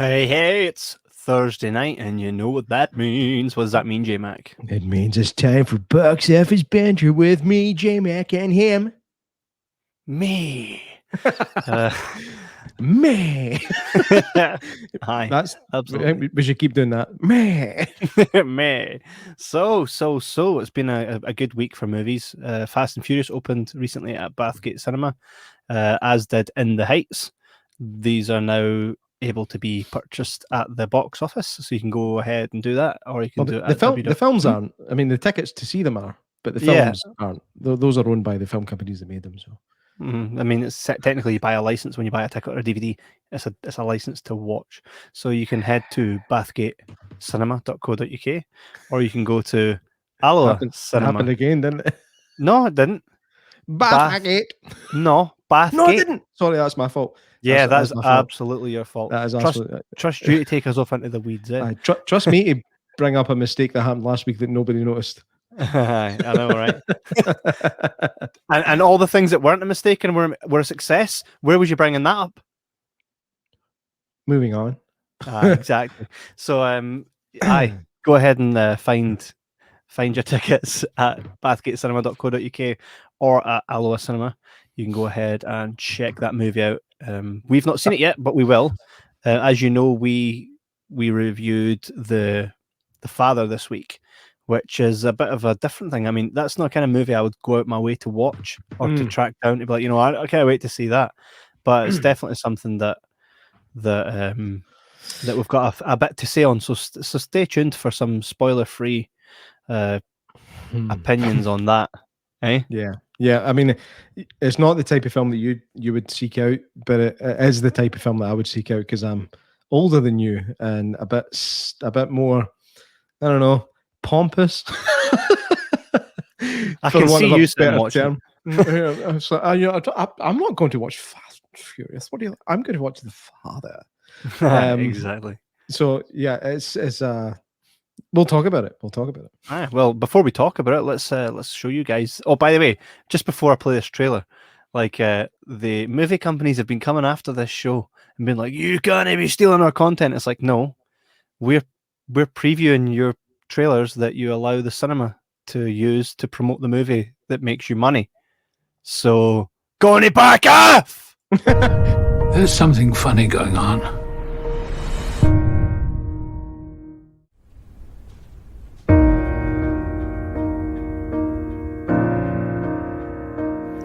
Hey, it's Thursday night, and you know what that means. What does that mean, J Mac? It means it's time for Box Office Banter with me, J Mac, and him. Me. Me. Hi. That's Absolutely. we should keep doing that. Me. Me. So. It's been a good week for movies. Fast and Furious opened recently at Bathgate Cinema, as did In the Heights. These are now able to be purchased at the box office, so you can go ahead and do that, or you can do it at the films aren't. I mean, the tickets to see them are, but the films aren't. Those are owned by the film companies that made them. So, I mean, it's technically you buy a license when you buy a ticket or a DVD. It's a license to watch. So you can head to bathgatecinema.co.uk, or you can go to Alloa Cinema. It happened again, didn't it? No, it didn't. Bathgate. No, Bathgate. No, it didn't. Sorry, that's my fault. Yeah, that's absolutely your fault. That is trust you to take us off into the weeds. Trust me to bring up a mistake that happened last week that nobody noticed. I know, right? and all the things that weren't a mistake and were a success. Where was you bringing that up? Moving on. Exactly. So, go ahead and find your tickets at bathgatecinema.co.uk or at Alloa Cinema. You can go ahead and check that movie out. We've not seen it yet, but we will. As you know, we reviewed the Father this week, which is a bit of a different thing. I mean, that's not the kind of movie I would go out my way to watch or to track down to be like, I can't wait to see that. But it's definitely something that we've got a bit to say on. So stay tuned for some spoiler-free opinions on that. Eh? Yeah. I mean, it's not the type of film that you would seek out, but it is the type of film that I would seek out because I'm older than you and a bit more, I don't know, pompous. I can see you watching. So, I'm not going to watch Fast and Furious. I'm going to watch The Father. Exactly. So yeah, it's we'll talk about it. Well, before we talk about it, let's show you guys. Oh, by the way, just before I play this trailer, like the movie companies have been coming after this show and been like, "You can't be stealing our content." It's like, no, we're previewing your trailers that you allow the cinema to use to promote the movie that makes you money. So go on, back off. There's something funny going on.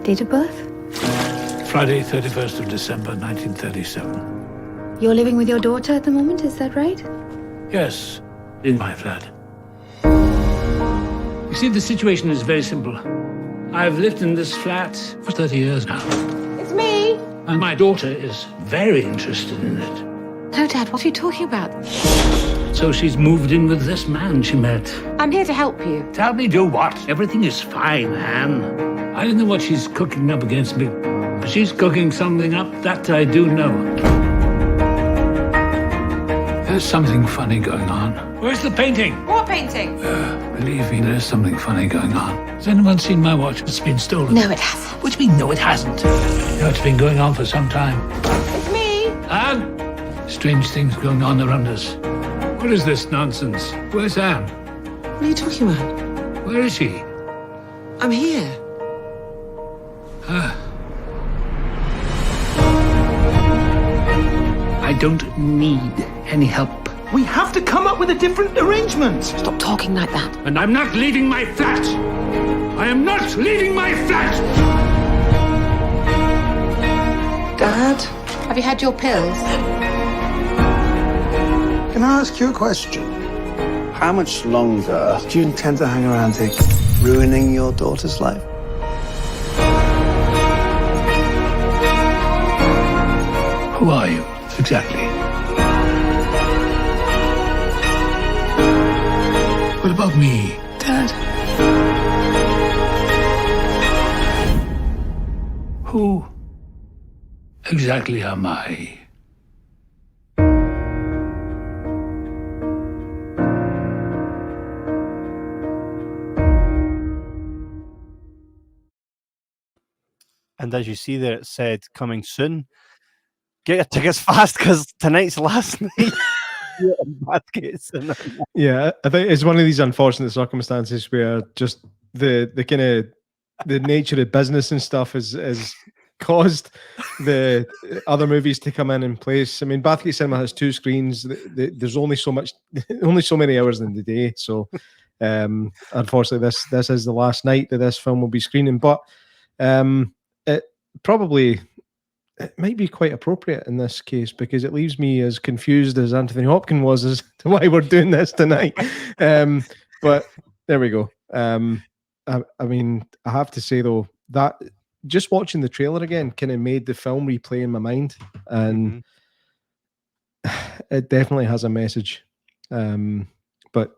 Date of birth? Friday, 31st of December, 1937. You're living with your daughter at the moment, is that right? Yes, in my flat. You see, the situation is very simple. I've lived in this flat for 30 years now. It's me! And my daughter is very interested in it. No, Dad, what are you talking about? So she's moved in with this man she met. I'm here to help you. Tell me, do what? Everything is fine, Anne. I don't know what she's cooking up against me, but she's cooking something up, that I do know. There's something funny going on. Where's the painting? What painting? Believe me, there's something funny going on. Has anyone seen my watch? It's been stolen. No, it hasn't. What do you mean, no, it hasn't? You know, it's been going on for some time. It's me! Anne! Strange things going on around us. What is this nonsense? Where's Anne? What are you talking about? Where is she? I'm here. I don't need any help. We have to come up with a different arrangement. Stop talking like that. And I'm not leaving my flat! I am not leaving my flat! Dad? Have you had your pills? Can I ask you a question? How much longer do you intend to hang around here, ruining your daughter's life? Who are you, exactly? What about me? Dad? Who exactly am I? And as you see there, it said coming soon. Get your tickets fast because tonight's last night. Bathgate Cinema. Yeah, I think it's one of these unfortunate circumstances where just the kind of the nature of business and stuff is caused the other movies to come in place. I mean, Bathgate Cinema has 2 screens. There's only so many hours in the day. So, unfortunately, this is the last night that this film will be screening. But it might be quite appropriate in this case because it leaves me as confused as Anthony Hopkins was as to why we're doing this tonight. But there we go. I mean, I have to say though that just watching the trailer again kind of made the film replay in my mind, and it definitely has a message. But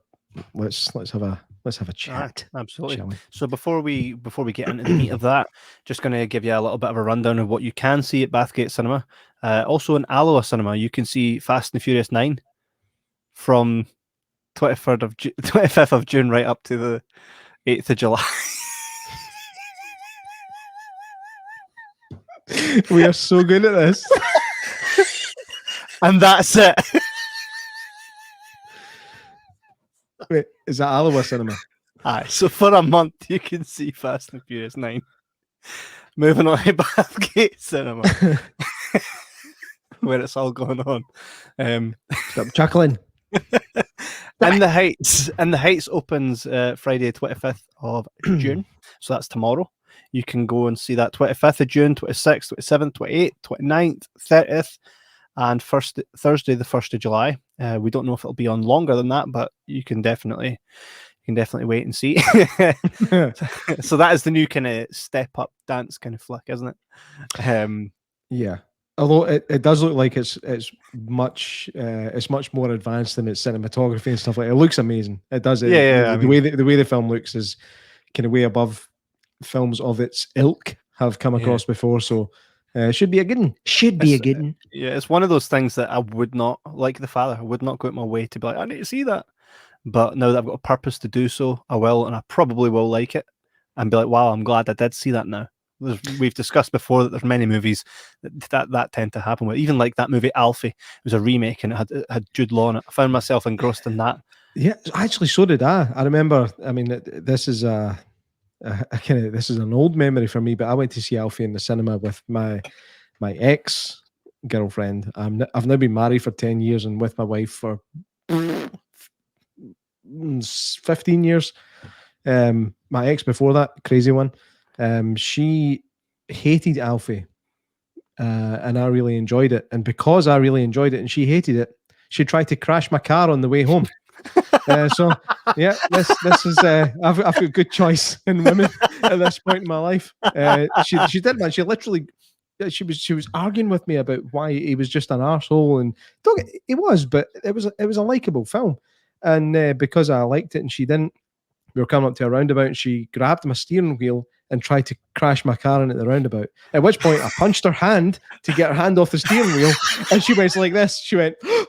let's have a chat. Absolutely. So before we get into the meat of that, just going to give you a little bit of a rundown of what you can see at Bathgate Cinema. Also in Alloa Cinema, you can see Fast and Furious 9 from 25th of June right up to the 8th of July. We are so good at this. And that's it. Wait, is that Alloa Cinema? Aye, so for a month you can see Fast and Furious 9. Moving on to Bathgate Cinema, where it's all going on. Stop chuckling. And the Heights opens Friday 25th of June, so that's tomorrow. You can go and see that 25th of June, 26th, 27th, 28th, 29th, 30th, and Thursday the 1st of July. We don't know if it'll be on longer than that, but you can definitely wait and see. So that is the new kind of step up dance kind of flick, isn't it? Yeah. Although it does look like it's much more advanced than its cinematography and stuff like that. It looks amazing. It does. Yeah. The way the film looks is kind of way above films of its ilk have come across before. So should be a good one. Yeah, it's one of those things that I would not, like The Father, I would not go out my way to be like, I need to see that. But now that I've got a purpose to do so, I will, and I probably will like it and be like, wow, I'm glad I did see that now. We've discussed before that there's many movies that tend to happen with. Even like that movie Alfie, it was a remake and it had Jude Law in it. I found myself engrossed in that. Yeah, actually, so did I. I remember. I mean, this is an old memory for me, but I went to see Alfie in the cinema with my ex girlfriend. I've now been married for 10 years and with my wife for 15 years. My ex before that, crazy one. She hated Alfie, and I really enjoyed it. And because I really enjoyed it and she hated it, she tried to crash my car on the way home. So yeah, this is I've got a good choice in women at this point in my life. She did, man. She literally she was arguing with me about why he was just an arsehole, and he was, but it was a likable film, and because I liked it and she didn't, we were coming up to a roundabout and she grabbed my steering wheel and tried to crash my car into the roundabout. At which point I punched her hand to get her hand off the steering wheel, and she went like this. She went, I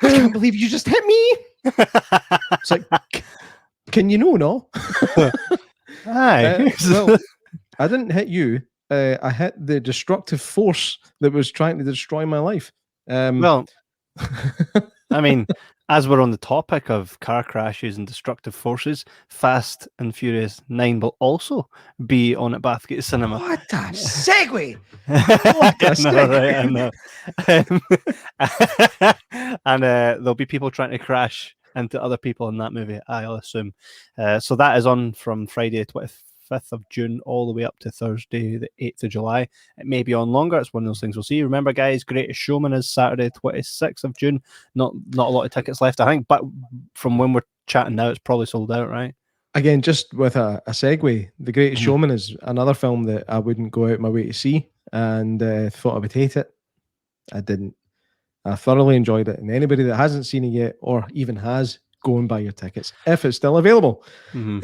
can't believe you just hit me. It's like, can you know, no? Aye. Well, I didn't hit you. I hit the destructive force that was trying to destroy my life. Well, I mean, as we're on the topic of car crashes and destructive forces, Fast and Furious 9 will also be on at Bathgate Cinema. What a segue! I know. And there'll be people trying to crash into other people in that movie, I'll assume. So that is on from Friday 25th of June all the way up to Thursday the 8th of July. It may be on longer. It's one of those things we'll see. Remember, guys, Greatest Showman is Saturday 26th of June. Not a lot of tickets left, I think, but from when we're chatting now, it's probably sold out, right? Again, just with a segue, The Greatest Showman is another film that I wouldn't go out my way to see, and thought I would hate it. I didn't. I thoroughly enjoyed it, and anybody that hasn't seen it yet, or even has, go and buy your tickets if it's still available. There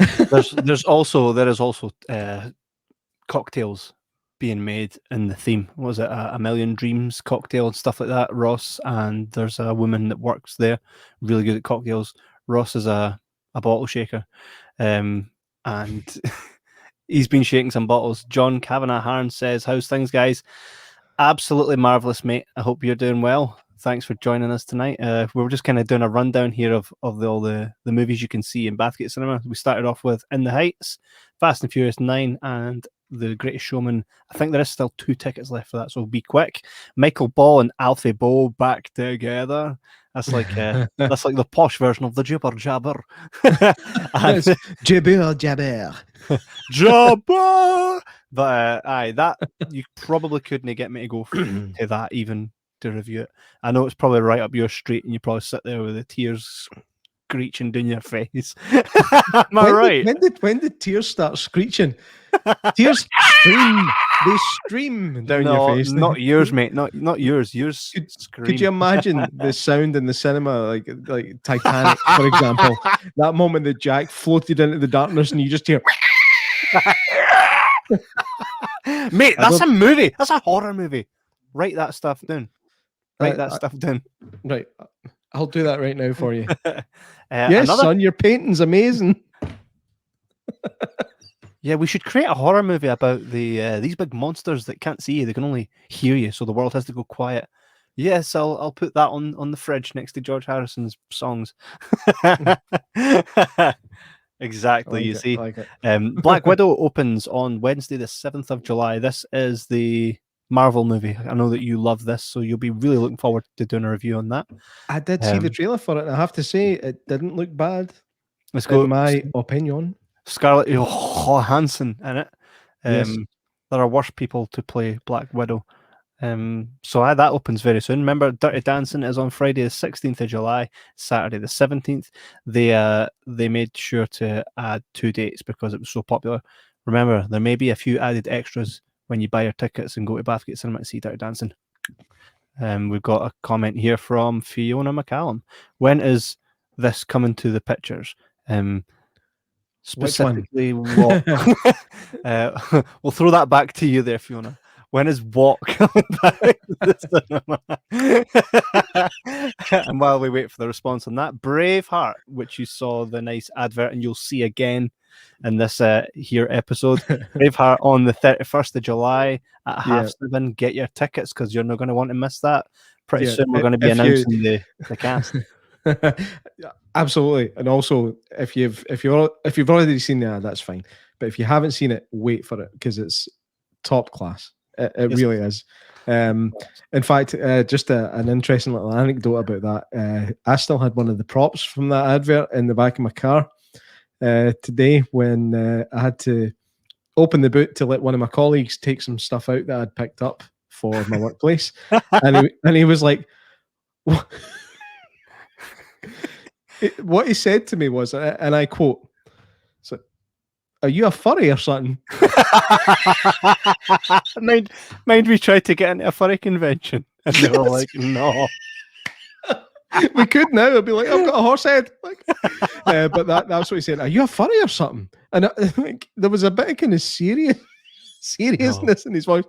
is also cocktails being made in the theme. What was it, a Million Dreams cocktail and stuff like that? Ross, and there's a woman that works there, really good at cocktails. Ross is a bottle shaker, and he's been shaking some bottles. John Kavanagh Harn says, "How's things, guys?" Absolutely marvelous, mate. I hope you're doing well. Thanks for joining us tonight. We were just kind of doing a rundown here of all the movies you can see in Bathgate Cinema. We started off with In the Heights, Fast and Furious 9, and The Greatest Showman. I think there is still 2 tickets left for that, so be quick. Michael Ball and Alfie Bow back together. That's like the posh version of the Jibber Jabber. And- Jibber Jabber. Jabber! But aye, that you probably couldn't get me to go to that even to review it. I know it's probably right up your street, and you probably sit there with the tears screeching down your face. Am I right? When did tears start screeching? Tears stream. They stream down your face. Not yours, mate. Not yours. Yours scream. Could you imagine the sound in the cinema, like Titanic, for example? That moment that Jack floated into the darkness, and you just hear. Mate, that's a movie. That's a horror movie. Write that stuff down. Stuff down. Right. I'll do that right now for you. Yes, son, your painting's amazing. Yeah, we should create a horror movie about these big monsters that can't see you. They can only hear you, so the world has to go quiet. Yes, I'll put that on the fridge next to George Harrison's songs. Exactly. You see, Black Widow opens on Wednesday, the 7th of July. This is the Marvel movie. I know that you love this, so you'll be really looking forward to doing a review on that. I did see the trailer for it, and I have to say it didn't look bad. Let's go. In my opinion, Scarlett Johansson in it. Yes. There are worse people to play Black Widow. So that opens very soon. Remember, Dirty Dancing is on Friday the 16th of July, Saturday the 17th. They made sure to add 2 dates because it was so popular. Remember, there may be a few added extras when you buy your tickets and go to Bathgate Cinema to see Dirty Dancing. We've got a comment here from Fiona McCallum. When is this coming to the pictures? Specifically, what? We'll throw that back to you there, Fiona. When is what coming back to the cinema? And while we wait for the response on that, Braveheart, which you saw the nice advert and you'll see again in this here episode. Braveheart on the 31st of July at 7:30. Get your tickets because you're not going to want to miss that. Pretty soon we're going to be announcing the cast. Absolutely, and also if you've already seen the ad, that's fine. But if you haven't seen it, wait for it because it's top class. It really is. In fact, just an interesting little anecdote about that. I still had one of the props from that advert in the back of my car today when I had to open the boot to let one of my colleagues take some stuff out that I'd picked up for my workplace, and he was like, what he said to me was, and I quote, "So, are you a furry or something?" Mind we tried to get into a furry convention, and they were like, "No." We could now. I'd be like, "I've got a horse head." Like, but that's what he said. Are you a furry or something? And I think there was a bit of kind of seriousness in his voice.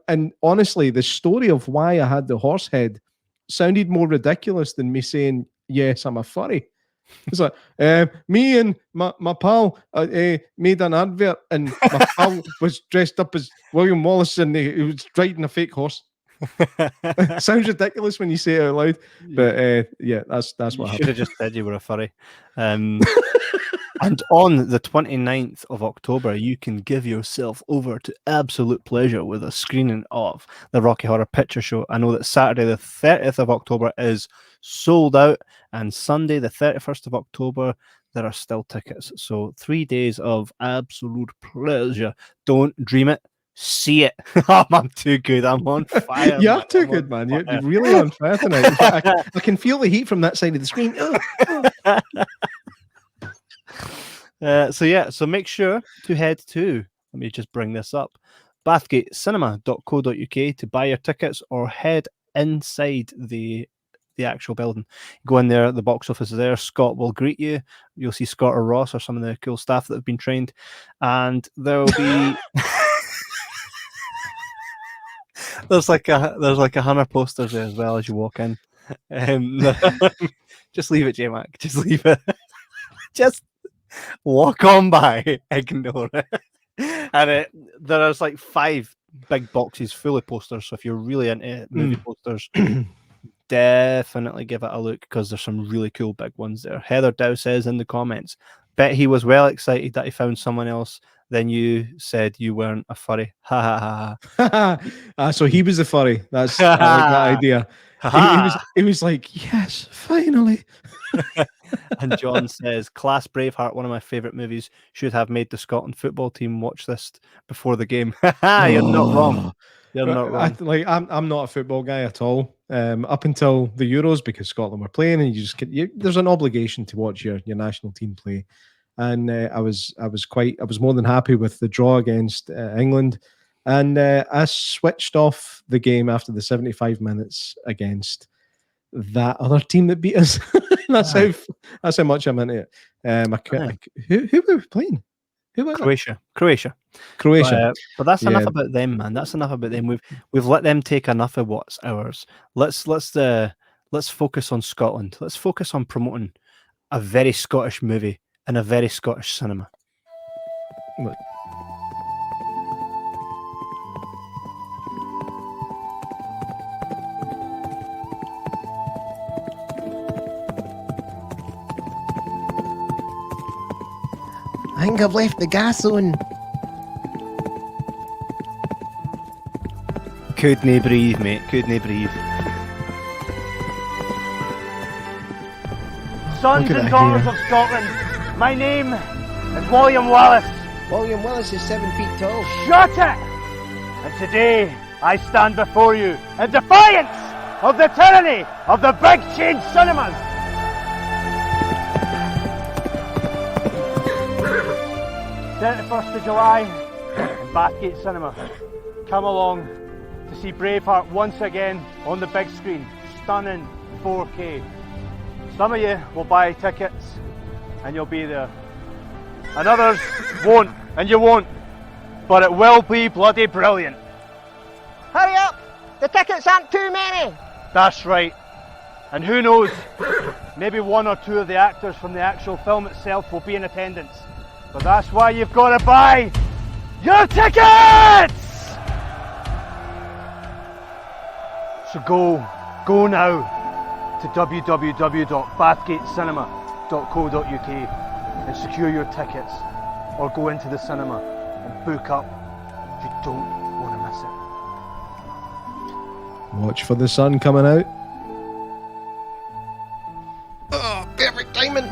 And honestly, the story of why I had the horse head sounded more ridiculous than me saying, "Yes, I'm a furry." It's like, me and my pal made an advert, and my pal was dressed up as William Wallace, and he was riding a fake horse. Sounds ridiculous when you say it out loud, but that's what you happened. should have just said you were a furry. And on the 29th of October, you can give yourself over to absolute pleasure with a screening of the Rocky Horror Picture Show. I know that Saturday the 30th of October is sold out, and Sunday the 31st of October there are still tickets. So 3 days of absolute pleasure. Don't dream it, see it. I'm too good. I'm on fire. You're too good, man. You're really on fire tonight. I can feel the heat from that side of the screen. So make sure to head to, let me just bring this up, bathgatecinema.co.uk to buy your tickets, or head inside the actual building. Go in there, the box office is there. Scott will greet you. You'll see Scott or Ross or some of the cool staff that have been trained, and there'll be there's like 100 posters there as well as you walk in. Just leave it, J Mac. Just leave it. Just walk on by, ignore it. And there's like 5 big boxes full of posters. So if you're really into movie posters, definitely give it a look because there's some really cool big ones there. Heather Dow says in the comments, bet he was well excited that he found someone else. Then you said you weren't a furry. Ha ha ha. So he was the furry. That's I like that idea. He was like, yes, finally. And John says, class Braveheart, one of my favourite movies, should have made the Scotland football team watch this before the game. You're not wrong. You're not wrong. I'm not a football guy at all. Up until the Euros, because Scotland were playing, and you just there's an obligation to watch your national team play. And I was more than happy with the draw against England, and I switched off the game after the 75 minutes against that other team that beat us. that's how much I'm into it. Who were we playing? Who was Croatia. But that's enough about them, man. That's enough about them. We've let them take enough of what's ours. Let's focus on Scotland. Let's focus on promoting a very Scottish movie in a very Scottish cinema. Look. I think I've left the gas on. Couldn't breathe, mate. Couldn't breathe. Sons and daughters of Scotland, my name is William Wallace. William Wallace is 7 feet tall. Shut it! And today, I stand before you in defiance of the tyranny of the big change cinemas. 31st of July in Bathgate Cinema. Come along to see Braveheart once again on the big screen. Stunning 4K. Some of you will buy tickets and you'll be there. And others won't, and you won't. But it will be bloody brilliant. Hurry up! The tickets aren't too many! That's right. And who knows, maybe one or two of the actors from the actual film itself will be in attendance. But that's why you've got to buy your tickets! So go now to www.bathgatecinema.co.uk and secure your tickets, or go into the cinema and book up. You don't want to miss it. Watch for the sun coming out. Oh, perfect timing.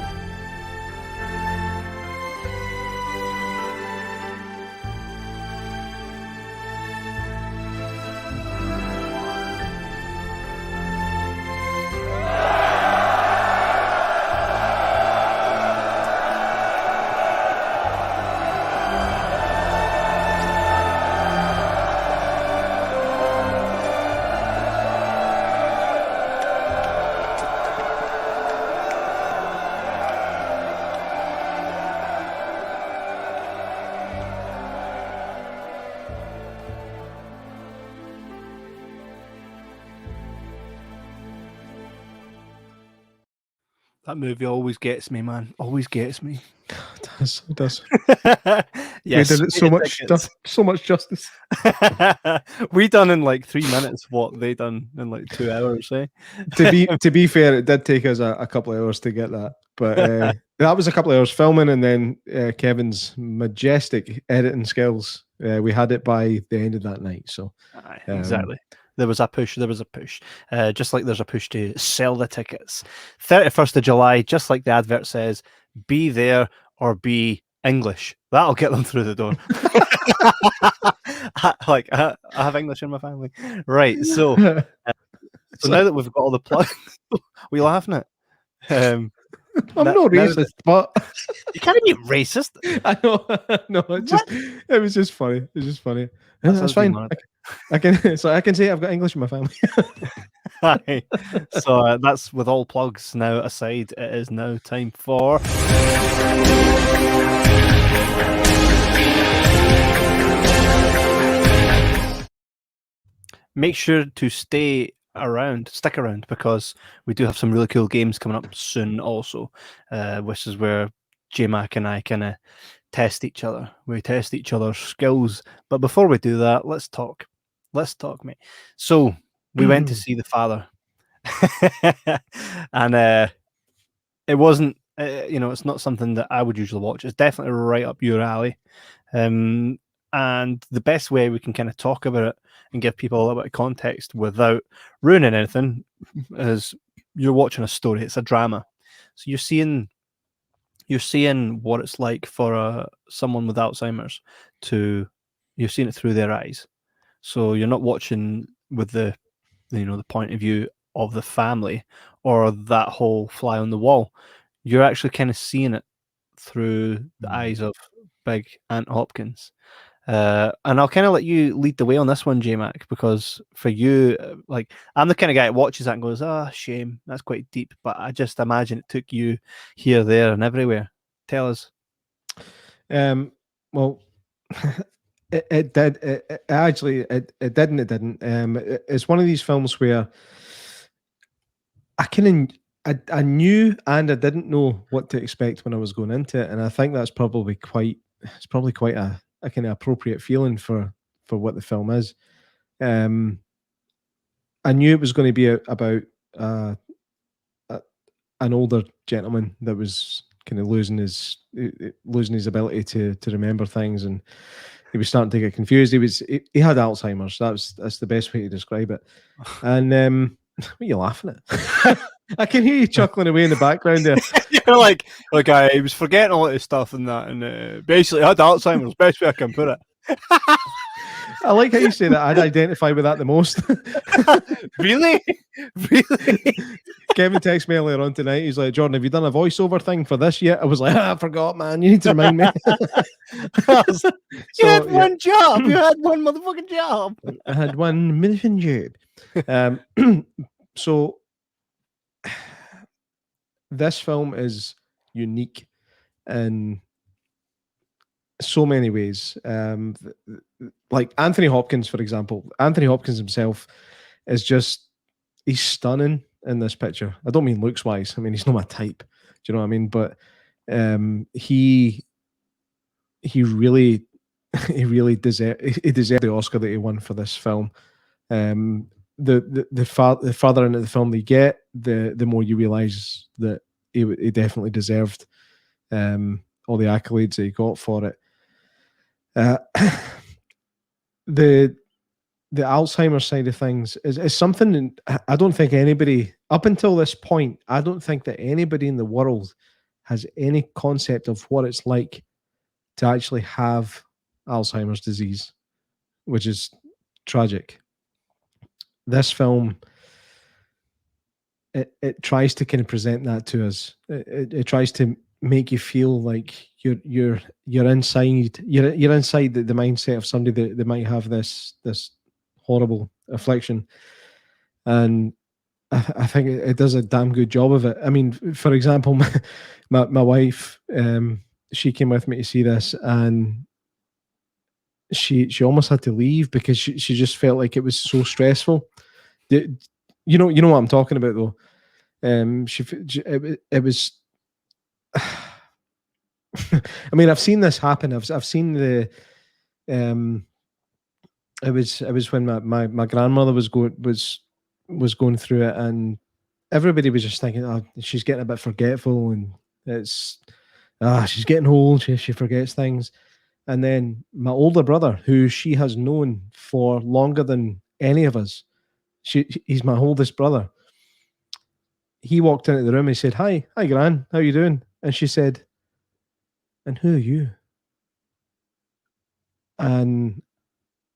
That movie always gets me, man. Always gets me. It does. Yes, we did it so much justice. We done in like 3 minutes what they done in like 2 hours, eh? To be fair, it did take us a couple of hours to get that, but that was a couple of hours filming, and then Kevin's majestic editing skills. We had it by the end of that night. So exactly. There was a push. Just like there's a push to sell the tickets. 31st of July, just like the advert says, be there or be English. That'll get them through the door. I have English in my family. Right, so now that we've got all the plugs, we laughing at? I'm not racist, but you can't be racist. I know. No, it was just funny. It was just funny. That's fine. I can say I've got English in my family. Hi. So that's with all plugs now aside. It is now time for make sure to stick around, because we do have some really cool games coming up soon also, which is where J Mack and I kind of test each other. We test each other's skills. But before we do that, let's talk. Let's talk, mate. So we went to see The Father. And it wasn't, it's not something that I would usually watch. It's definitely right up your alley. And the best way we can kind of talk about it and give people a little bit of context without ruining anything is you're watching a story. It's a drama. So you're seeing what it's like for someone with Alzheimer's you're seeing it through their eyes. So you're not watching with the point of view of the family or that whole fly on the wall. You're actually kind of seeing it through the eyes of Big Aunt Hopkins. And I'll kind of let you lead the way on this one, J Mac, because for you, I'm the kind of guy that watches that and goes, shame, that's quite deep. But I just imagine it took you here, there, and everywhere. Tell us. Well, it did. It actually, it didn't. It didn't. It's one of these films where I knew and I didn't know what to expect when I was going into it, and I think that's probably quite a kind of appropriate feeling for what the film is. I knew it was going to be about an older gentleman that was kind of losing his ability to remember things, and he was starting to get confused. He had Alzheimer's. That's the best way to describe it. And what are you laughing at? I can hear you chuckling away in the background there. You're like I was forgetting a lot of stuff and that, and basically I had Alzheimer's. Best way I can put it. I like how you say that. I'd identify with that the most. Really? Kevin texted me earlier on tonight. He's like, Jordan, have you done a voiceover thing for this yet? I was like, I forgot, man. You need to remind me. You had one job. You had one motherfucking job. I had one motherfucking job. So this film is unique in so many ways. Like Anthony Hopkins, for example. Anthony Hopkins himself is he's stunning in this picture. I don't mean looks wise. I mean, he's not my type. Do you know what I mean? But he really deserved the Oscar that he won for this film. The farther into the film they get, the more you realise that he definitely deserved all the accolades that he got for it. The Alzheimer's side of things is something I don't think anybody, up until this point, I don't think that anybody in the world has any concept of what it's like to actually have Alzheimer's disease, which is tragic. This film, it tries to kind of present that to us. It tries to make you feel like you're inside the mindset of somebody that might have this horrible affliction, and I think it does a damn good job of it. I mean, for example, my wife, she came with me to see this, and she almost had to leave because she just felt like it was so stressful. You know what I'm talking about, though. It was. I mean, I've seen this happen. I've seen the. It was when my grandmother was going through it, and everybody was just thinking, "Oh, she's getting a bit forgetful, and it's she's getting old. She forgets things." And then my older brother, who she has known for longer than any of us, he's my oldest brother. He walked into the room and he said, Hi, Gran, how you doing? And she said, and who are you? And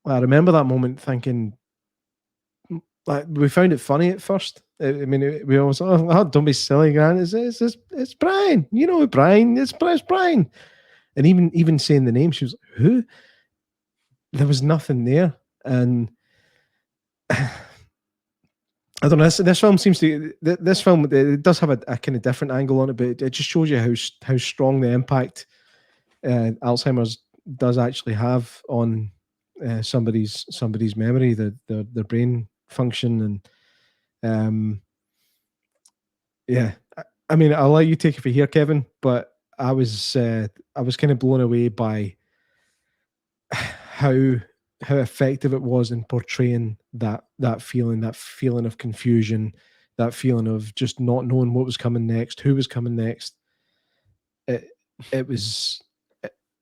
I remember that moment thinking, like, we found it funny at first. I mean, we always, don't be silly, Gran. It's Brian. You know Brian. It's Brian. And even saying the name, she was like, who? There was nothing there. And I don't know. This film seems to. This film, it does have a kind of different angle on it, but it just shows you how strong the impact Alzheimer's does actually have on somebody's memory, their brain function, and yeah. I mean, I'll let you take it from here, Kevin. But was kind of blown away by how effective it was in portraying that feeling of confusion, that feeling of just not knowing what was coming next, who was coming next. It was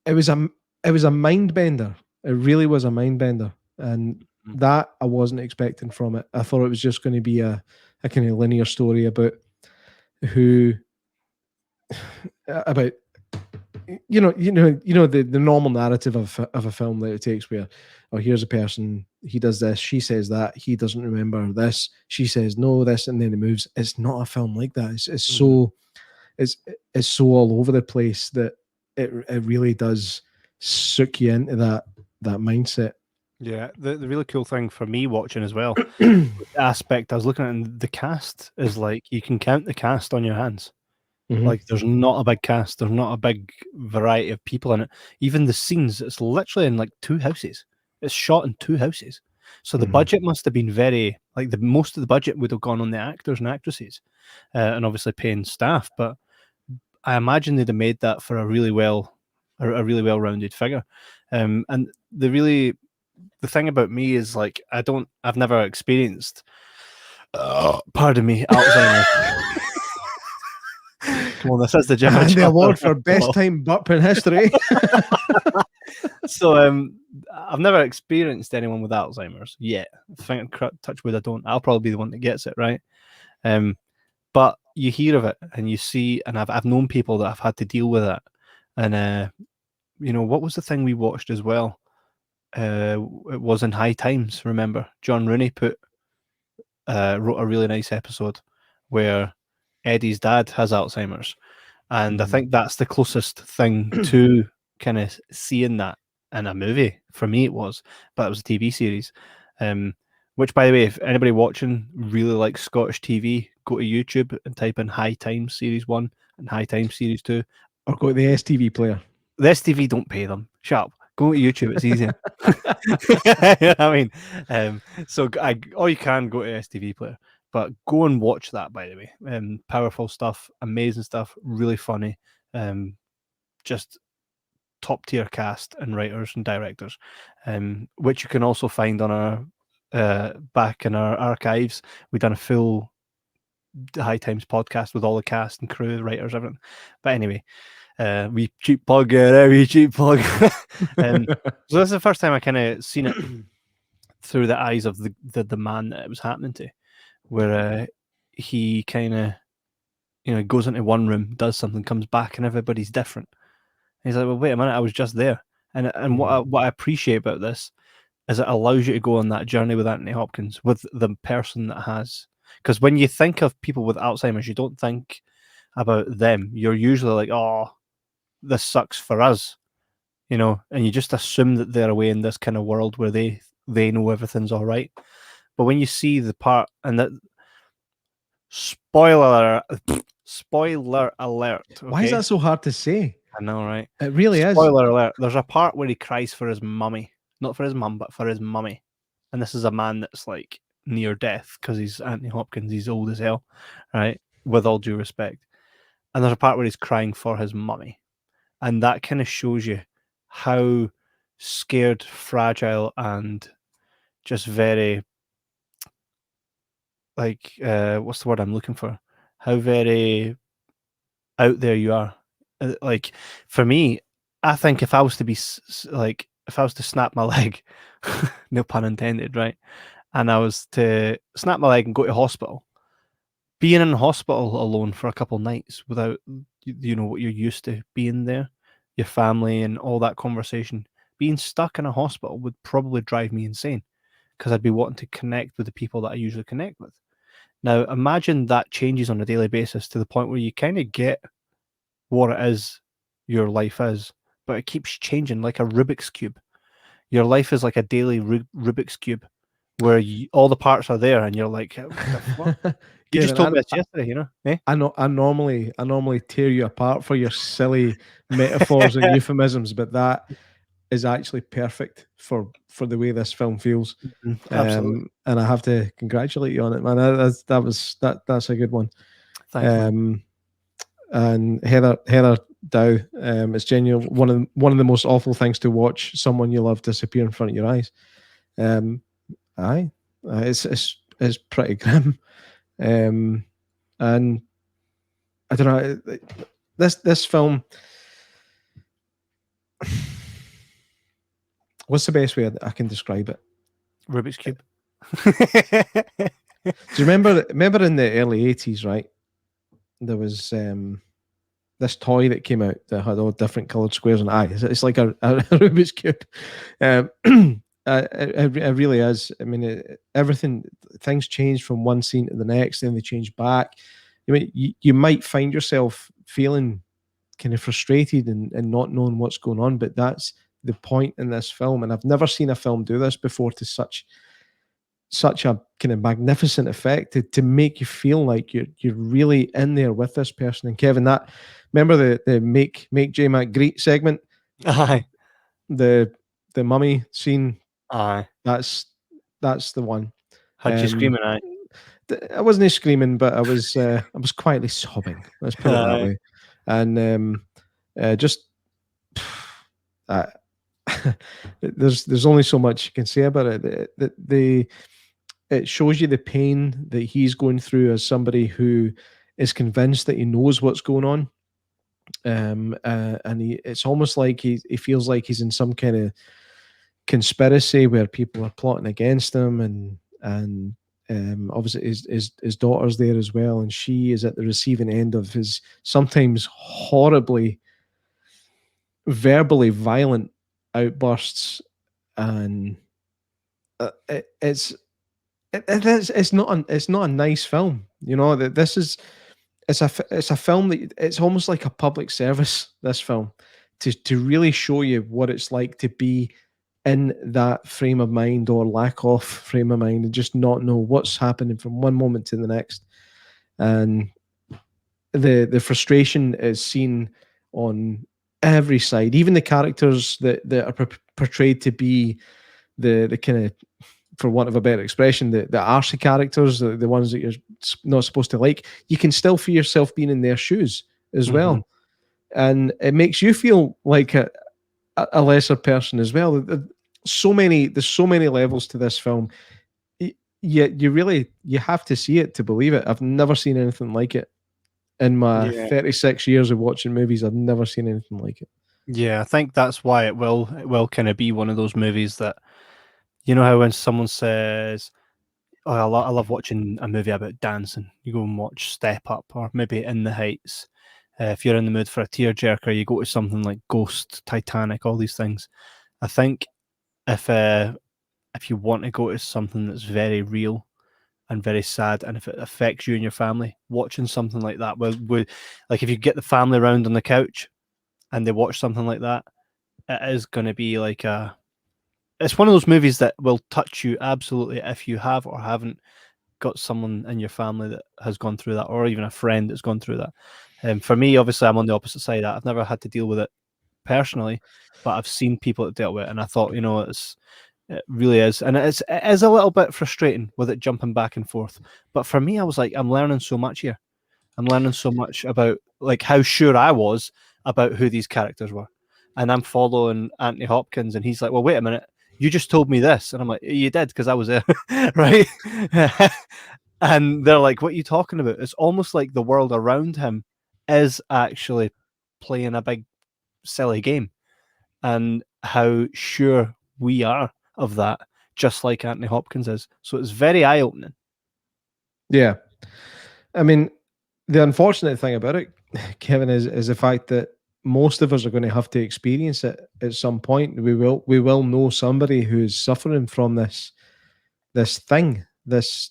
a mind bender. It really was a mind bender, and that I wasn't expecting from it. I thought it was just going to be a kind of linear story about the normal narrative of a film that it takes, where, oh, here's a person, he does this, she says that, he doesn't remember this, she says no this, and then it moves. It's not a film like that. It's so all over the place that it really does suck you into that mindset. Yeah, the really cool thing for me watching as well, aspect I was looking at in the cast is like you can count the cast on your hands. Like there's not a big cast, there's not a big variety of people in it. Even the scenes, it's literally in like 2 houses. It's shot in 2 houses. So the budget must have been very, like most of the budget would have gone on the actors and actresses, and obviously paying staff. But I imagine they'd have made that for a really well-rounded figure. And the thing about me is like I've never experienced, pardon me, Alzheimer's. Well, this is the Jibber And the chapter. award for best time burp in history. So I've never experienced anyone with Alzheimer's yet. Touch wood, I don't. I'll probably be the one that gets it, right? But you hear of it and you see, and I've known people that have had to deal with it. And what was the thing we watched as well? It was in High Times. Remember, John Rooney wrote a really nice episode where Eddie's dad has Alzheimer's, and I think that's the closest thing to kind of seeing that in a movie for me. It was, but it was a TV series, which, by the way, if anybody watching really likes Scottish TV, go to YouTube and type in High Times Series 1 and High Times Series 2, or go to the STV player. The STV don't pay them. Shut up. Go to YouTube. It's easy. You know what I mean? Or you can go to STV player. But go and watch that, by the way. Powerful stuff, amazing stuff, really funny. Just top tier cast and writers and directors, which you can also find on our back in our archives. We've done a full High Times podcast with all the cast and crew, writers, everything. But anyway, we cheap plug it, we cheap plug. So this is the first time I kind of seen it through the eyes of the man that it was happening to. Where he kind of, goes into one room, does something, comes back, and everybody's different. And he's like, well, wait a minute, I was just there. And what I appreciate about this is it allows you to go on that journey with Anthony Hopkins, with the person that has. Because when you think of people with Alzheimer's, you don't think about them. You're usually like, oh, this sucks for us, and you just assume that they're away in this kind of world where they know everything's all right. But when you see the part, and that spoiler alert. Okay? Why is that so hard to say? I know, right? It really is. Spoiler alert. There's a part where he cries for his mummy, not for his mum, but for his mummy. And this is a man that's like near death because he's Anthony Hopkins. He's old as hell, right? With all due respect. And there's a part where he's crying for his mummy, and that kind of shows you how scared, fragile, and just very. Like, what's the word I'm looking for? How very out there you are. Like, for me, I think if I was to be if I was to snap my leg, no pun intended, right? And I was to snap my leg and go to hospital, being in hospital alone for a couple of nights without, what you're used to being there, your family and all that conversation, being stuck in a hospital would probably drive me insane because I'd be wanting to connect with the people that I usually connect with. Now, imagine that changes on a daily basis to the point where you kind of get what it is your life is, but it keeps changing like a Rubik's Cube. Your life is like a daily Rubik's Cube where all the parts are there and you're like, what the fuck? You just told me this yesterday, Eh? I normally tear you apart for your silly metaphors and euphemisms, but that is actually perfect for the way this film feels. Absolutely. And I have to congratulate you on it, man. That's a good one. Thanks, and Heather Dow. It's genuine one of the most awful things to watch someone you love disappear in front of your eyes. It's pretty grim. And I don't know, this film. What's the best way I can describe it? Rubik's Cube. Do you remember in the early 80s, right? There was this toy that came out that had all different coloured squares and it's like a Rubik's Cube. It really is. I mean, things change from one scene to the next, then they change back. I mean, you might find yourself feeling kind of frustrated and not knowing what's going on, but that's the point in this film. And I've never seen a film do this before to such a kind of magnificent effect to make you feel like you're really in there with this person. And Kevin, remember the make J Mac greet segment? Aye. The mummy scene. Aye. That's the one. Had you screaming? Aye. I wasn't screaming, but I was quietly sobbing. Let's put it that way. And there's only so much you can say about it. It shows you the pain that he's going through as somebody who is convinced that he knows what's going on. And it's almost like he feels like he's in some kind of conspiracy where people are plotting against him, and obviously his daughter's there as well, and she is at the receiving end of his sometimes horribly verbally violent outbursts. And it's not a nice film, you know. That it's a film that it's almost like a public service, this film, to really show you what it's like to be in that frame of mind or lack of frame of mind and just not know what's happening from one moment to the next. And the frustration is seen on every side. Even the characters that are portrayed to be the kind of, for want of a better expression, the arsey characters, the ones that you're not supposed to like, you can still feel yourself being in their shoes as well. And it makes you feel like a lesser person as well. There's so many levels to this film. You have to see it to believe it. I've never seen anything like it in my 36 years of watching movies. I've never seen anything like it. Yeah, I think that's why it will kind of be one of those movies that, you know how when someone says, "Oh, I love watching a movie about dancing," you go and watch Step Up or maybe In the Heights. If you're in the mood for a tearjerker, you go to something like Ghost, Titanic, all these things. I think if you want to go to something that's very real and very sad, and if it affects you and your family, watching something like that, like if you get the family around on the couch and they watch something like that, it is going to be like it's one of those movies that will touch you absolutely if you have or haven't got someone in your family that has gone through that, or even a friend that's gone through that. For me, obviously, I'm on the opposite side of that. I've never had to deal with it personally, but I've seen people that dealt with it, and I thought, it really is. And it is a little bit frustrating with it jumping back and forth. But for me, I was like, I'm learning so much here. I'm learning so much about like how sure I was about who these characters were. And I'm following Anthony Hopkins, and he's like, well, wait a minute. You just told me this. And I'm like, you did, because I was there. Right? And they're like, what are you talking about? It's almost like the world around him is actually playing a big silly game, and how sure we are of that, just like Anthony Hopkins is. So it's very eye-opening. Yeah. I mean, the unfortunate thing about it, Kevin, is the fact that most of us are going to have to experience it at some point. We will know somebody who is suffering from this thing, this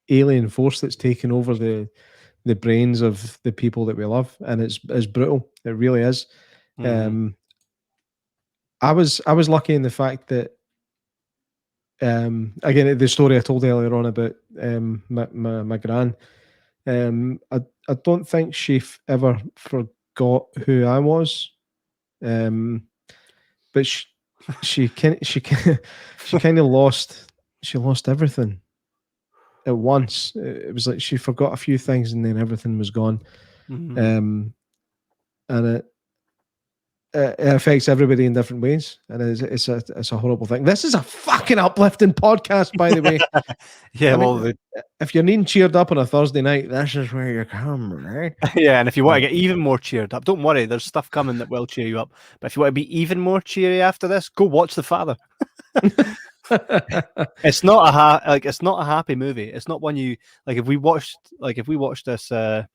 alien force that's taken over the brains of the people that we love, and it's brutal. It really is. I was lucky in the fact that again, the story I told earlier on about my gran, I don't think she ever forgot who I was, but she kind of lost everything at once. It was like she forgot a few things and then everything was gone. and it affects everybody in different ways, and it's a horrible thing. This is a fucking uplifting podcast, by the way. Yeah, I mean, well, if you're needing cheered up on a Thursday night, this is where you come, right? yeah, and if you want to get even more cheered up, don't worry, there's stuff coming that will cheer you up. But if you want to be even more cheery after this, go watch The Father. It's not it's not a happy movie. It's not one you like. If we watched this in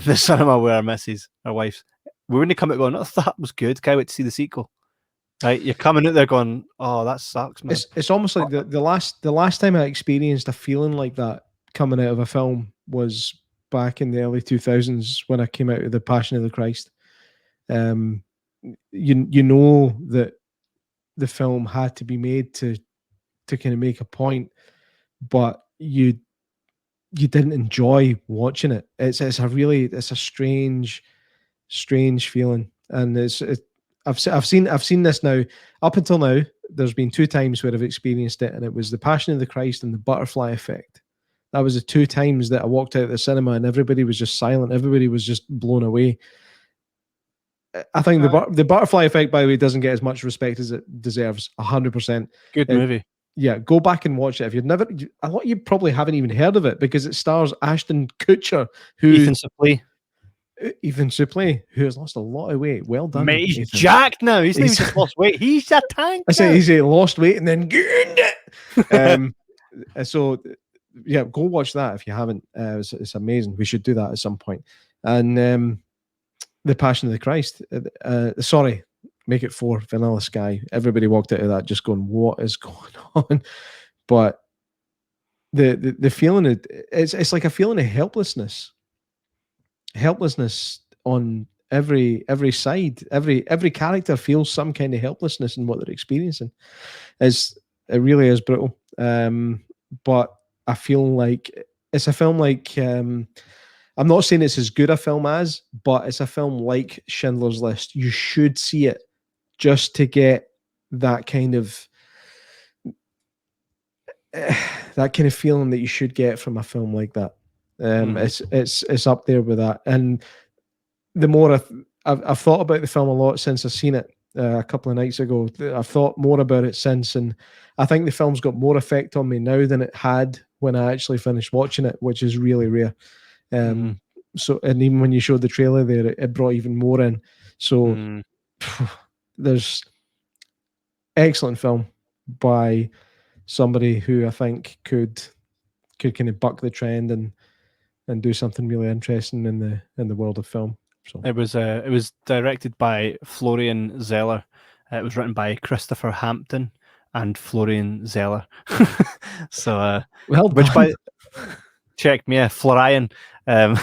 the cinema with our missus, our wives, we wouldn't come out going, "Oh, that was good. Can't wait to see the sequel." Right? You're coming out there going, "Oh, that sucks, man." It's almost like the last time I experienced a feeling like that coming out of a film was back in the early 2000s when I came out of The Passion of the Christ. You know that the film had to be made to kind of make a point, but you didn't enjoy watching it. It's a strange feeling, and I've seen this now. Up until now, there's been 2 times where I've experienced it, and it was The Passion of the Christ and The Butterfly Effect. That was the 2 times that I walked out of the cinema and everybody was just silent. Everybody was just blown away. I think the Butterfly Effect, by the way, doesn't get as much respect as it deserves. 100%. Good movie. Yeah, go back and watch it. If you've never, a lot of you probably haven't even heard of it because it stars Ashton Kutcher, Ethan Suplee, who has lost a lot of weight. Well done, mate. He's Ethan. jacked now. He's not even just lost weight. He's a tank. I say he's lost weight and then gained it. So yeah, go watch that if you haven't. It's amazing. We should do that at some point. And The Passion of the Christ. Sorry, make it 4. Vanilla Sky. Everybody walked out of that just going, "What is going on?" But the feeling, it's like a feeling of helplessness on every side. Every character feels some kind of helplessness in what they're experiencing. It really is brutal. But I feel like it's a film like I'm not saying it's as good a film as, but it's a film like Schindler's List. You should see it just to get that kind of feeling that you should get from a film like that. It's up there with that. And the more I've thought about the film a lot since I've seen it a couple of nights ago. I've thought more about it since, and I think the film's got more effect on me now than it had when I actually finished watching it, which is really rare. So, and even when you showed the trailer there, it brought even more in. So there's excellent film by somebody who I think could kind of buck the trend and do something really interesting in the world of film. So it was directed by Florian Zeller. It was written by Christopher Hampton and Florian Zeller. So well, which by check me, Florian. The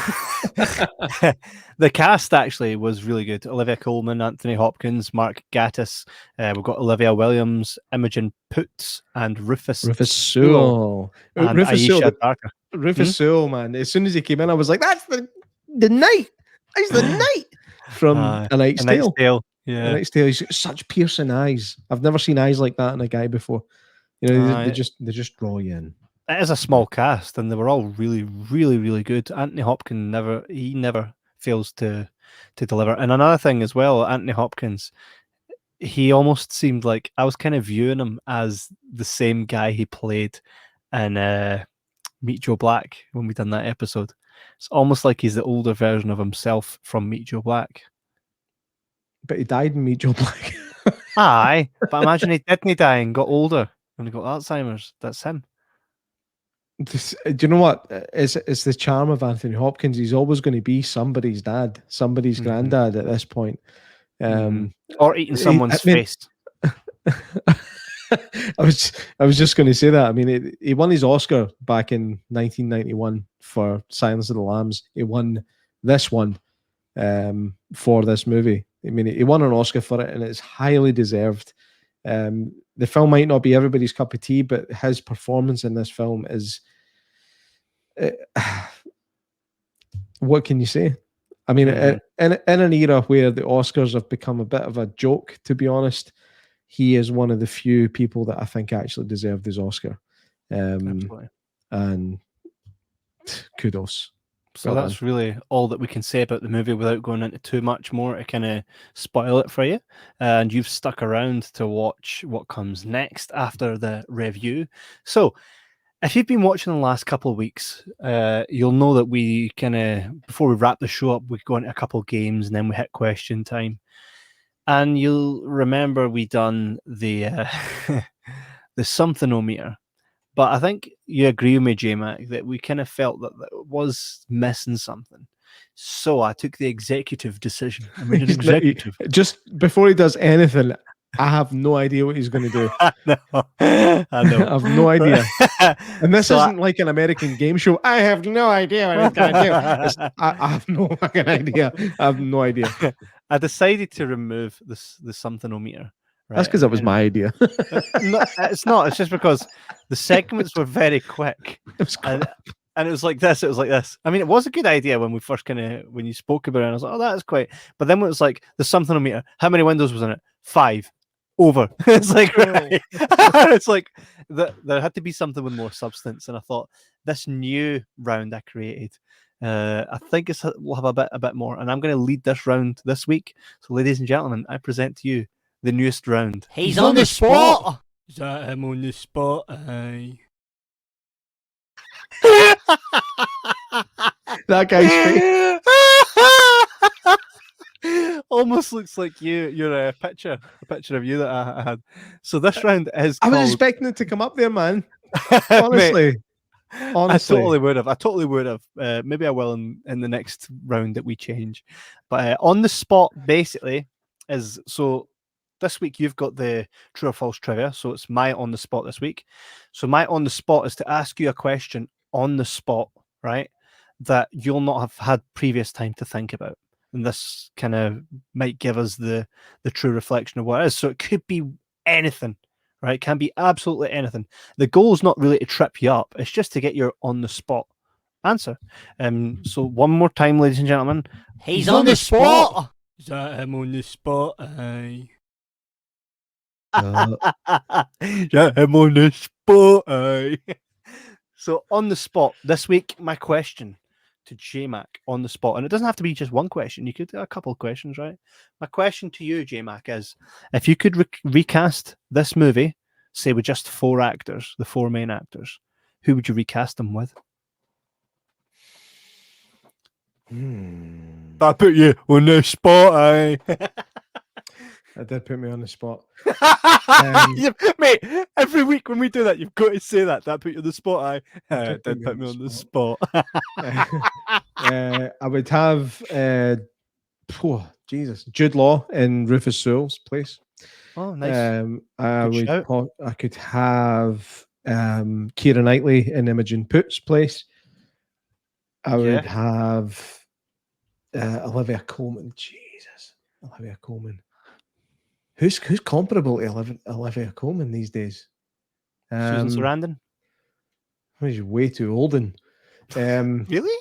cast actually was really good. Olivia Colman, Anthony Hopkins, Mark Gatiss. We've got Olivia Williams, Imogen Poots, and Rufus Sewell. And Aisha Darker. Rufus Sewell, man. As soon as he came in, I was like, "That's the knight. That's the knight from A Knight's Tale." Yeah, A Knight's Tale. He's got such piercing eyes. I've never seen eyes like that in a guy before. You know, they just draw you in. It is a small cast, and they were all really, really, really good. Anthony Hopkins never fails to deliver. And another thing as well, Anthony Hopkins, he almost seemed like I was kind of viewing him as the same guy he played in Meet Joe Black when we done that episode. It's almost like he's the older version of himself from Meet Joe Black. But he died in Meet Joe Black. Aye, but imagine he didn't die and got older and he got Alzheimer's. That's him. Do you know what? It's the charm of Anthony Hopkins. He's always going to be somebody's dad, somebody's granddad at this point. Or eating someone's face. I was just going to say that. I mean, he won his Oscar back in 1991 for Silence of the Lambs. He won this one for this movie. I mean, he won an Oscar for it, and it's highly deserved. The film might not be everybody's cup of tea, but his performance in this film is what can you say? I mean, in an era where the Oscars have become a bit of a joke, to be honest, he is one of the few people that I think actually deserve this Oscar. And kudos. So Well that's really all that we can say about the movie without going into too much more to kind of spoil it for you. And you've stuck around to watch what comes next after the review. So if you've been watching the last couple of weeks, you'll know that we kind of, before we wrap the show up, we go into a couple of games and then we hit question time. And you'll remember we done the the something-o-meter. But I think you agree with me, J-Mac, that we kind of felt that it was missing something. So I took the executive decision. I made an executive. Just before he does anything, I have no idea what he's going to do. I know. I have no idea. And this So isn't like an American game show. I have no idea what he's going to do. I have no fucking idea. I have no idea. I decided to remove the something-o-meter. Right? That's because that was my idea. No, it's not. It's just because the segments were very quick. And it was like this. It was like this. I mean, it was a good idea when we first when you spoke about it. And I was like, oh, that's quite. But then when it was like the something-o-meter, how many windows was in it? 5. Over. It's like, right. It's like there had to be something with more substance. And I thought this new round I created, I think we'll have a bit more. And I'm going to lead this round this week. So, ladies and gentlemen, I present to you the newest round. He's on the spot. Is that him on the spot? Aye. That guy's face. Almost looks like you're a picture of you that I had. So this round is I called... was expecting it to come up there, man. Honestly. Honestly. I totally would have. Maybe I will in the next round that we change. But on the spot, basically, is so this week you've got the true or false trivia. So it's my on the spot this week. So my on the spot is to ask you a question on the spot, right? That you'll not have had previous time to think about. And this kind of might give us the true reflection of what it is. So it could be anything, right? It can be absolutely anything. The goal is not really to trip you up. It's just to get your on the spot answer. So one more time, ladies and gentlemen. He's on the spot. Is that him on the spot? Aye. Yeah, him on the spot. Aye. So on the spot this week, my question to J-Mac on the spot, and it doesn't have to be just one question. You could do a couple of questions, right? My question to you, J-Mac, is if you could recast this movie, say with just 4 actors, the 4 main actors, who would you recast them with? That put you on the spot, aye. That did put me on the spot. Mate, every week when we do that, you've got to say that. That put you on the spot, aye. It did put me on the spot. I would have Jude Law in Rufus Sewell's place. Oh, nice. I could have Keira Knightley in Imogen Poots' place. I would have Olivia Colman. Jesus, Olivia Colman. Who's comparable to Olivia Colman these days? Susan Sarandon. She's way too old. Really?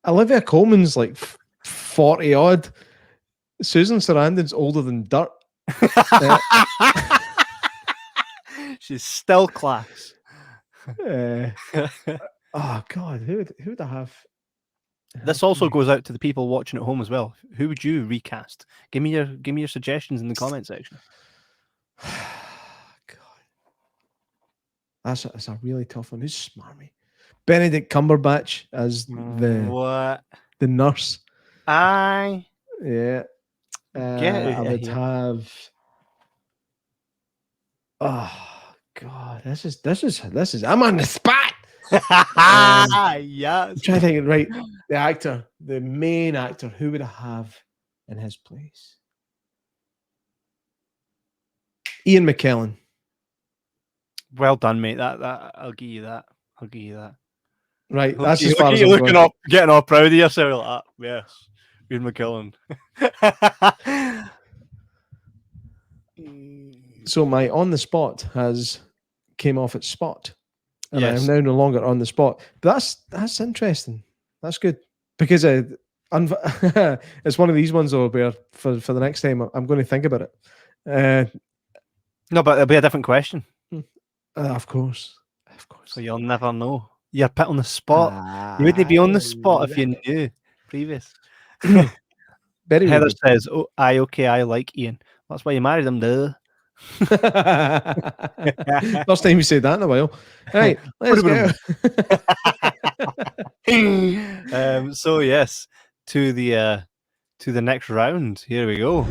Olivia Colman's like 40 odd. Susan Sarandon's older than dirt. She's still class. Oh God, who would I have? This also goes out to the people watching at home as well. Who would you recast? Give me your suggestions in the comment section. God, that's a really tough one. Who's smarmy? Benedict Cumberbatch as the nurse. Aye. Yeah. I would have. Oh God, this is. I'm on the spot. Yeah. I'm trying to think. Right, the main actor. Who would I have in his place? Ian McKellen. Well done, mate. That I'll give you that. Right, that's as far as I'm looking going. up, getting all proud of yourself like that. Yes, Ian McKellen. So my on the spot came off at spot, and I am now no longer on the spot. But that's interesting. That's good because it's one of these ones though where for the next time I'm going to think about it. No, but it'll be a different question. Of course. So you'll never know. You're put on the spot. You wouldn't be on the spot if you knew previous. Very Heather good. says, "Oh, okay, I like Ian. That's why you married him, duh." First time you said that in a while. Right, let's go. So yes, to the next round. Here we go.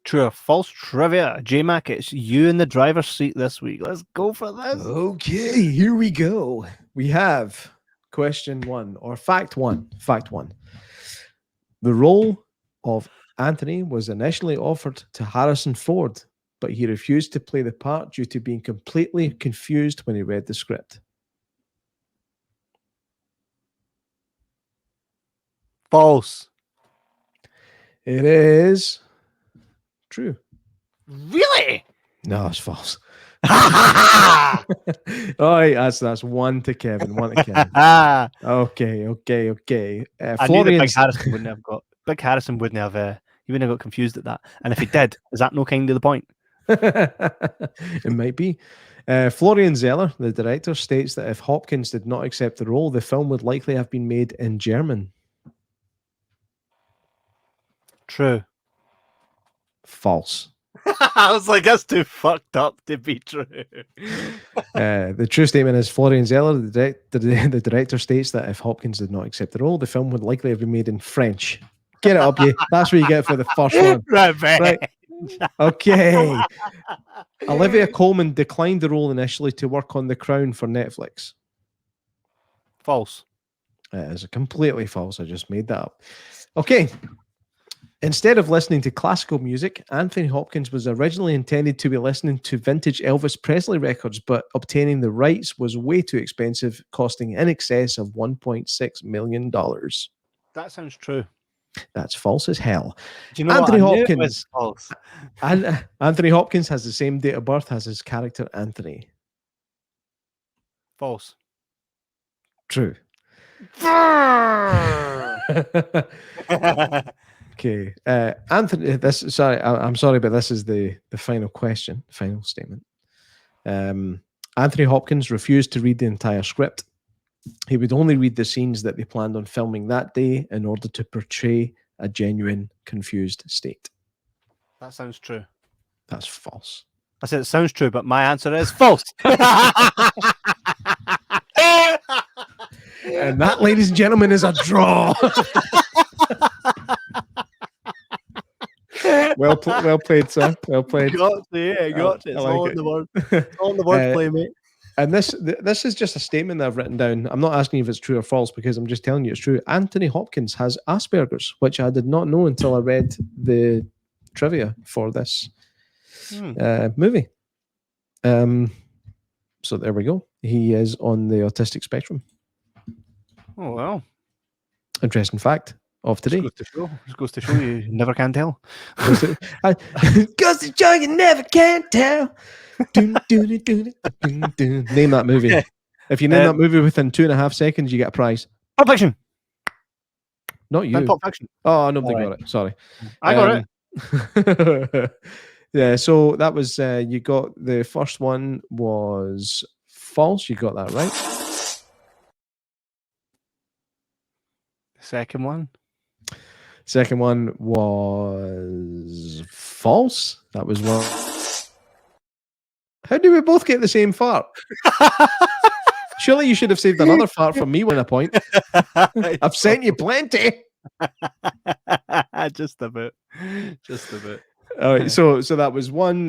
True or false trivia. J Mack, it's you in the driver's seat this week. Let's go for this. Okay, here we go. We have question one, or fact one. Fact one. The role of Anthony was initially offered to Harrison Ford, but he refused to play the part due to being completely confused when he read the script. False. It is true. Really? No, it's false. All right, that's one to Kevin. One to Kevin. Okay. I knew that Big Harrison wouldn't have got. Big Harrison wouldn't have. He wouldn't have got confused at that. And if he did, is that no kind of the point? It might be. Florian Zeller, the director, states that if Hopkins did not accept the role, the film would likely have been made in German. True. False. I was like, that's too fucked up to be true. The true statement is Florian Zeller, the director, states that if Hopkins did not accept the role, the film would likely have been made in French. Get it up, you. That's what you get for the first one. Right. Okay. Olivia Colman declined the role initially to work on The Crown for Netflix. False. It is completely false. I just made that up. Okay. Instead of listening to classical music, Anthony Hopkins was originally intended to be listening to vintage Elvis Presley records, but obtaining the rights was way too expensive, costing in excess of $1.6 million. That sounds true. That's false as hell. Do you know Anthony what? I knew it Hopkins was false. And Anthony Hopkins has the same date of birth as his character Anthony. False. True. Okay, Anthony. I'm sorry, but this is the final question, final statement. Anthony Hopkins refused to read the entire script. He would only read the scenes that they planned on filming that day in order to portray a genuine confused state. That sounds true. That's false. I said it sounds true, but my answer is false. And that, ladies and gentlemen, is a draw. Well played, sir. Well played. Got it. It's all in the word. It's all in the wordplay, mate. And this is just a statement that I've written down. I'm not asking you if it's true or false because I'm just telling you it's true. Anthony Hopkins has Asperger's, which I did not know until I read the trivia for this movie. So there we go. He is on the autistic spectrum. Oh, wow. Interesting fact of today. Just goes to show you never can tell. Goes to show you never can tell. Name that movie. If you name that movie within 2.5 seconds, you get a prize. Pulp Fiction. Not you. Pulp Fiction. Oh, nobody got it. Sorry. I got it. Yeah, so that was, you got the first one was false. You got that right. Second one was false. That was one. How do we both get the same fart? Surely you should have saved another fart from me winning a point. I've sent you plenty. Just a bit. All right, so that was one.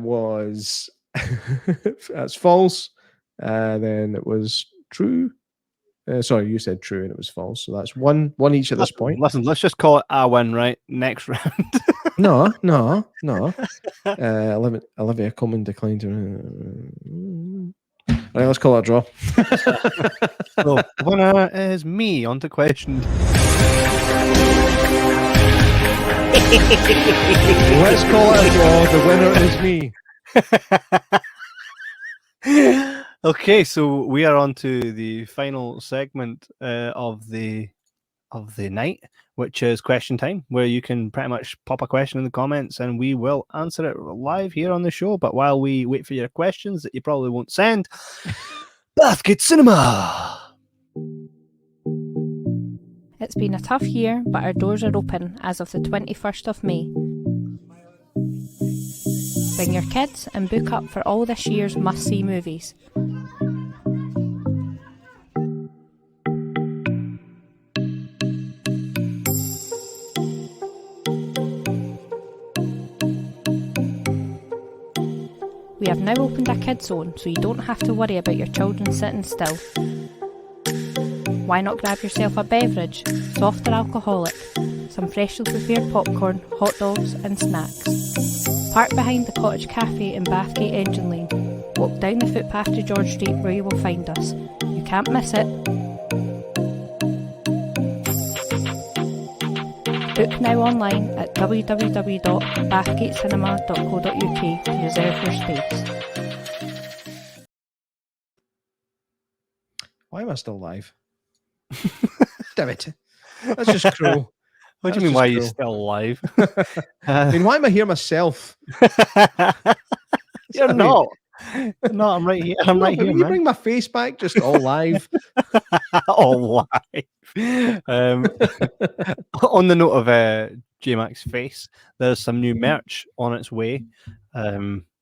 Was that's false. Then it was true. Sorry, you said true and it was false. So that's one each at this point. Listen, let's just call it a win, right? Next round. No. Olivia Colman declined to. Right, let's call it a draw. So, the winner is me. On to question. Let's call it a draw. The winner is me. Okay, so we are on to the final segment of the of the night, which is question time, where you can pretty much pop a question in the comments and we will answer it live here on the show. But while we wait for your questions that you probably won't send, Bathgate Cinema! It's been a tough year, but our doors are open as of the 21st of May. Bring your kids and book up for all this year's must-see movies. We have now opened a kids zone, so you don't have to worry about your children sitting still. Why not grab yourself a beverage, soft or alcoholic, some freshly prepared popcorn, hot dogs and snacks. Park behind the Cottage Cafe in Bathgate Engine Lane. Walk down the footpath to George Street where you will find us. You can't miss it. Book now online at www.bathgatecinema.co.uk to reserve your space. Why am I still live? Damn it. That's just cruel. What do you mean, why are you still alive? I mean, why am I here myself? You're not. No, I'm right here. I'm right here, you man. bring my face back just all live? All live. On the note of J Mac's face, there's some new merch on its way,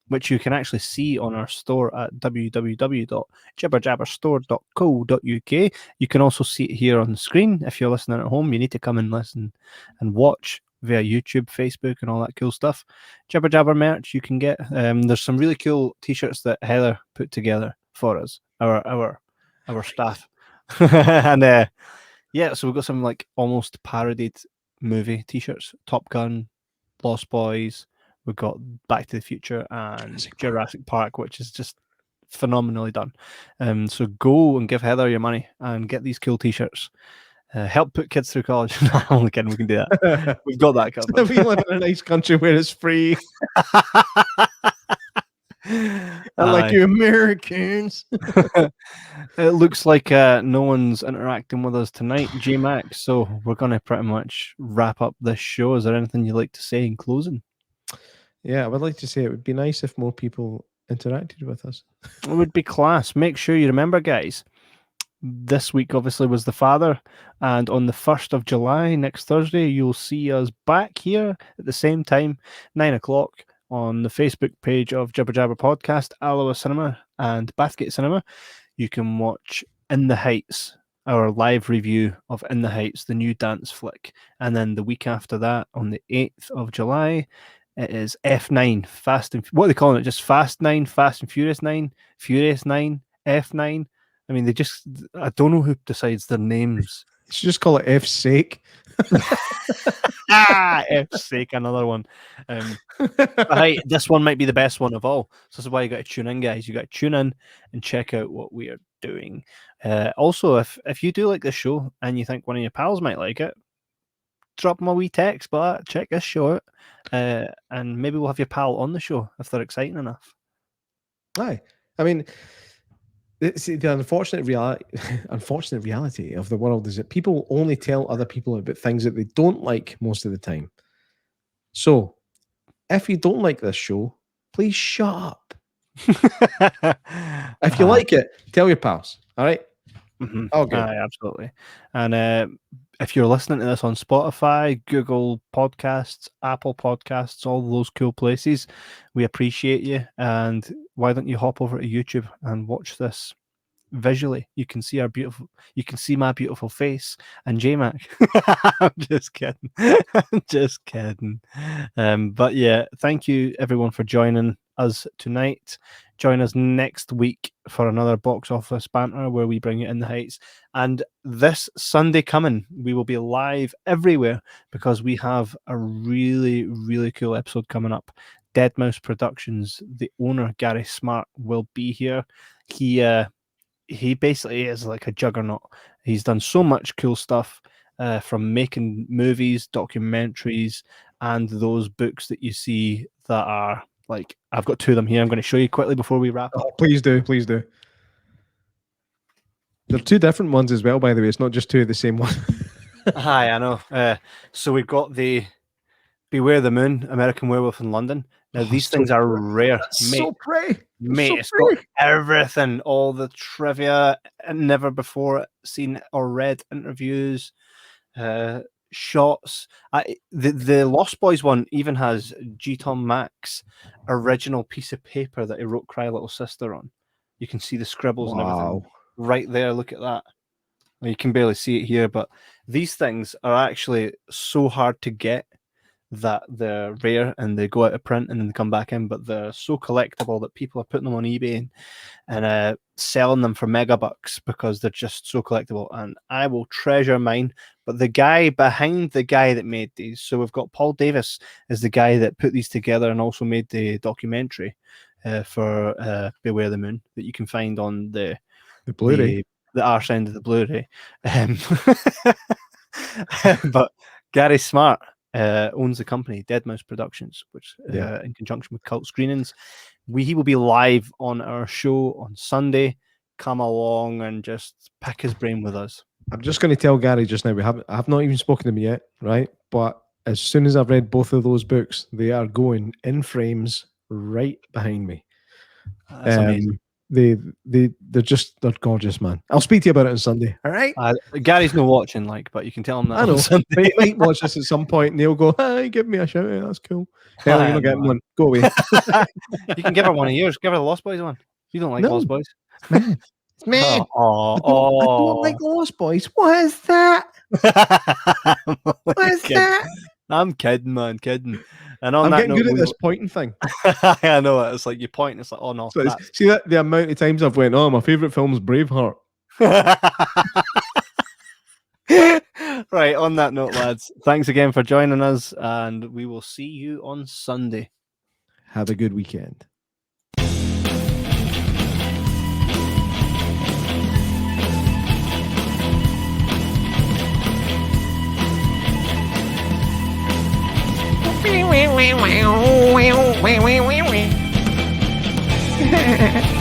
which you can actually see on our store at www.jibberjabberstore.co.uk. You can also see it here on the screen. If you're listening at home, you need to come and listen and watch via YouTube, Facebook, and all that cool stuff. Jibber Jabber merch you can get. There's some really cool t-shirts that Heather put together for us, our staff. And yeah, so we've got some like almost parodied movie t-shirts. Top Gun, Lost Boys. We've got Back to the Future and Jurassic Park, which is just phenomenally done. So go and give Heather your money and get these cool t-shirts. Help put kids through college. No, I'm only kidding. We can do that. We've got that covered. We live in a nice country where it's free. Like you Americans. It looks like no one's interacting with us tonight, J Mac. So we're going to pretty much wrap up this show. Is there anything you'd like to say in closing? Yeah, I would like to say it would be nice if more people interacted with us. It would be class. Make sure you remember, guys, this week obviously was the Father, and on the 1st of July, next Thursday, you'll see us back here at the same time, 9 o'clock, on the Facebook page of Jibber Jabber Podcast, Aloha Cinema, and Bathgate Cinema. You can watch In the Heights, our live review of In the Heights, the new dance flick. And then the week after that, on the 8th of July, it is F9, what are they calling it? Just Fast 9, Fast and Furious 9, Furious 9, F9. I mean, I don't know who decides their names. You should just call it F's sake. F's sake, another one. But hey, this one might be the best one of all. So this is why you got to tune in, guys. You got to tune in and check out what we are doing. Also, if you do like this show and you think one of your pals might like it, drop them a wee text, but check this show out. And maybe we'll have your pal on the show if they're exciting enough. Aye. I mean, see, the unfortunate reality of the world is that people only tell other people about things that they don't like most of the time. So, if you don't like this show, please shut up. If you like it, tell your pals. All right? Mm-hmm. Okay. Absolutely. And if you're listening to this on Spotify, Google Podcasts, Apple Podcasts, all those cool places, we appreciate you. And why don't you hop over to YouTube and watch this visually? You can see my beautiful face and J-Mac. I'm just kidding. I'm just kidding. But yeah, thank you everyone for joining us tonight. Join us next week for another box office banter where we bring you In the Heights. And this Sunday coming, we will be live everywhere because we have a really, really cool episode coming up. Dead Mouse Productions, the owner, Gary Smart, will be here. He basically is like a juggernaut. He's done so much cool stuff, from making movies, documentaries, and those books that you see that are like, I've got two of them here. I'm going to show you quickly before we wrap up. Oh, please do. Please do. They're two different ones as well, by the way. It's not just two of the same one. Hi, I know. So we've got the Beware the Moon, American Werewolf in London. Now, these things are rare, mate. So pretty. Mate, it's got everything, all the trivia, never before seen or read interviews, shots. The Lost Boys one even has G. Tom Mack's original piece of paper that he wrote Cry Little Sister on. You can see the scribbles and everything right there. Look at that. Well, you can barely see it here, but these things are actually so hard to get that they're rare and they go out of print and then they come back in, but they're so collectible that people are putting them on eBay and selling them for megabucks because they're just so collectible. And I will treasure mine. But the guy behind the guy that made these, so we've got Paul Davis is the guy that put these together and also made the documentary for Beware the Moon that you can find on the Blu-ray, the arse end of the Blu-ray. But Gary Smart owns the company Dead Mouse Productions, which in conjunction with Cult Screenings, he will be live on our show on Sunday. Come along and just pick his brain with us. I'm just going to tell Gary just now. I've not even spoken to him yet, right? But as soon as I've read both of those books, they are going in frames right behind me. That's amazing. They're gorgeous, man. I'll speak to you about it on Sunday. All right. Gary's not watching, but you can tell him that. I know. On Sunday. But he might watch this at some point, and he'll go, "Hey, give me a shout out. That's cool." Hell, you're not getting one. Go away. You can give her one of yours. Give her the Lost Boys one. You don't like Lost Boys, man. It's me. I don't like Lost Boys. What is that? What is that? I'm kidding, man. Kidding. And I'm getting good at this pointing thing. I know it. It's like you point, and it's like, oh no. So see that the amount of times I've went, oh, my favourite film is Braveheart. Right, on that note, lads, thanks again for joining us, and we will see you on Sunday. Have a good weekend. Wow, wow, wow, wow, wow, wow, wow.